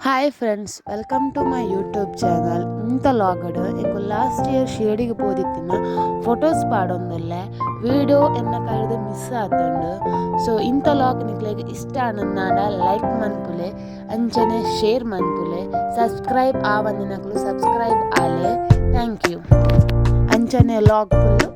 Hi friends, welcome to my YouTube channel. ಇಂಥ ಲಾಗಡು ಎಂಕು ಲಾಸ್ಟ್ ಇಯರ್ ಶಿರಡಿಗೆ ಪೋದಿತ್ತಿನ ಫೊಟೋಸ್ ಪಾಡೊಂದುಲ್ಲೆ ವಿಡಿಯೋ ಎನ್ನ ಕೈದು ಮಿಸ್ ಆತುಂಡು. ಸೊ ಇಂಥ ಲಾಗ್ ನಿಕ್ಲೆಗ್ ಇಷ್ಟ ಆನಂದಾಂಡ ಲೈಕ್ ಮನ್ಪುಲೆ, ಅಂಚನೆ ಶೇರ್ ಮನ್ಪುಲೆ, ಸಬ್ಸ್ಕ್ರೈಬ್ ಆವನ್ನಿನಕ್ಲು ಸಬ್ಸ್ಕ್ರೈಬ್ ಆಲೆ. Thank you. ಅಂಚನೆ ಲಾಗ್ ಫುಲ್ಲು